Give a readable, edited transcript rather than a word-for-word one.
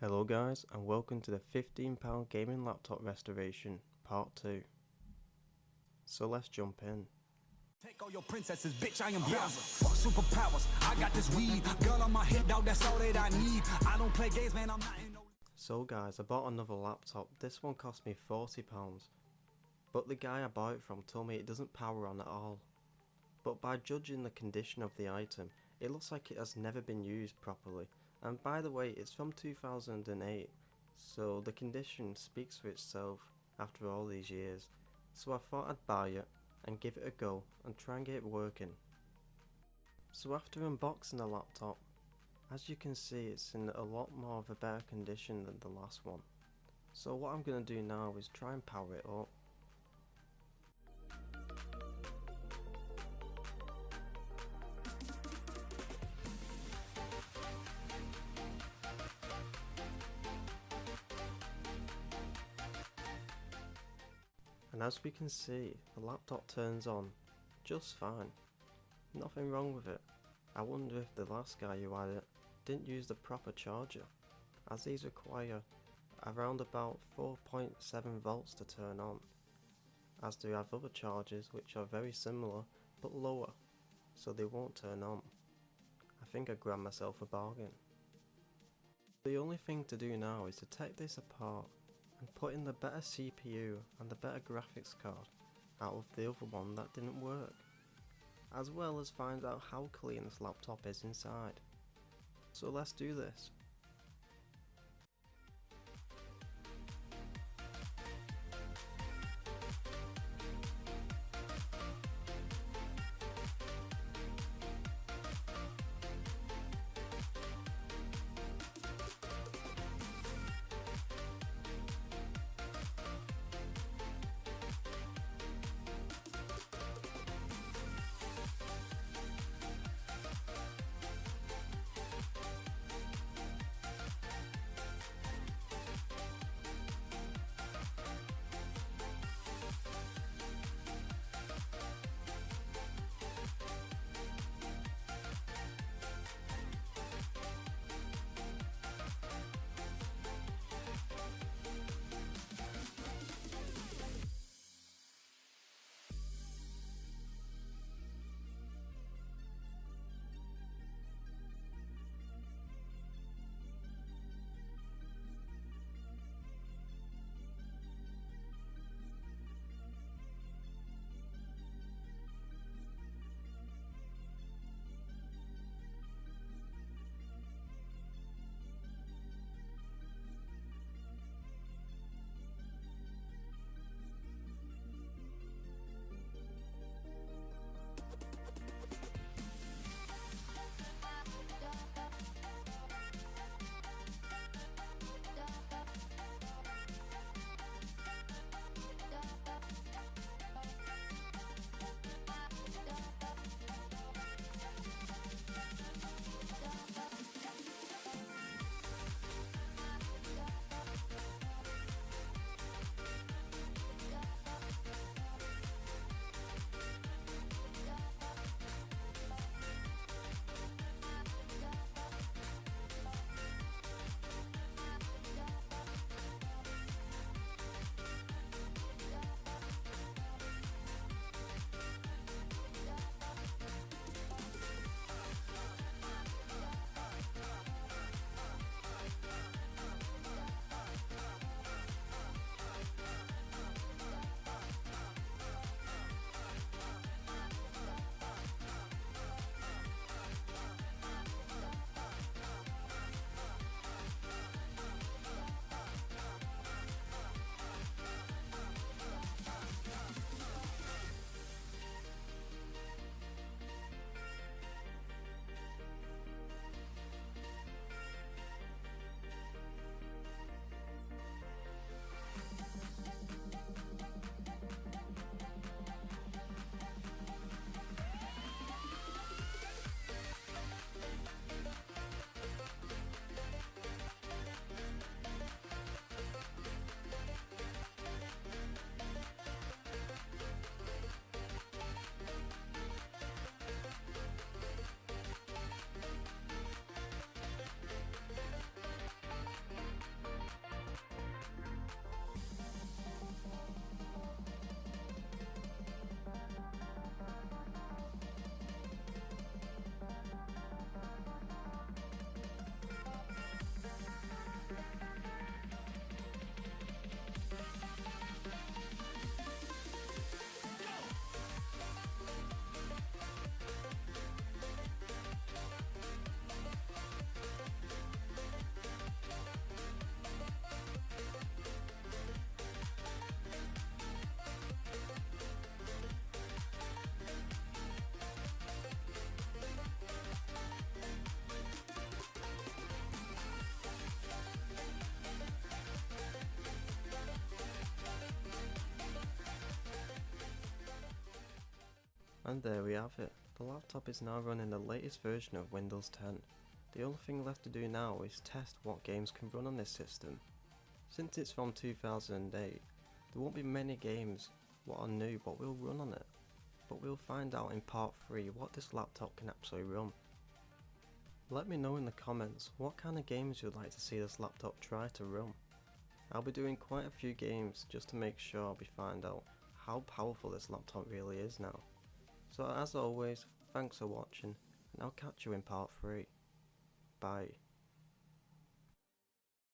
Hello guys, and welcome to the £15 gaming laptop restoration part 2. So let's jump in. Take all your princesses, bitch, I am Bowser. Fuck superpowers, I got this weed. Gun on my head, dog, that's all that I need. I don't play games, man, I'm not in no... So guys, I bought another laptop. This one cost me £40. But the guy I bought it from told me it doesn't power on at all. But by judging the condition of the item, it looks like it has never been used properly. And by the way, it's from 2008, so the condition speaks for itself after all these years. So I thought I'd buy it and give it a go and try and get it working. So after unboxing the laptop, as you can see, it's in a lot more of a better condition than the last one. So what I'm going to do now is try and power it up. And as we can see, the laptop turns on just fine. Nothing wrong with it. I wonder if the last guy who had it didn't use the proper charger, as these require around about 4.7 volts to turn on, as do have other chargers which are very similar but lower, so they won't turn on. I think I grabbed myself a bargain. The only thing to do now is to take this apart and put in the better CPU and the better graphics card out of the other one that didn't work, as well as find out how clean this laptop is inside. So let's do this. And there we have it. The laptop is now running the latest version of Windows 10. The only thing left to do now is test what games can run on this system. Since it's from 2008, there won't be many games what are new but will run on it. But we'll find out in part 3 what this laptop can actually run. Let me know in the comments what kind of games you'd like to see this laptop try to run. I'll be doing quite a few games just to make sure we find out how powerful this laptop really is now. So as always, thanks for watching, and I'll catch you in part 3. Bye.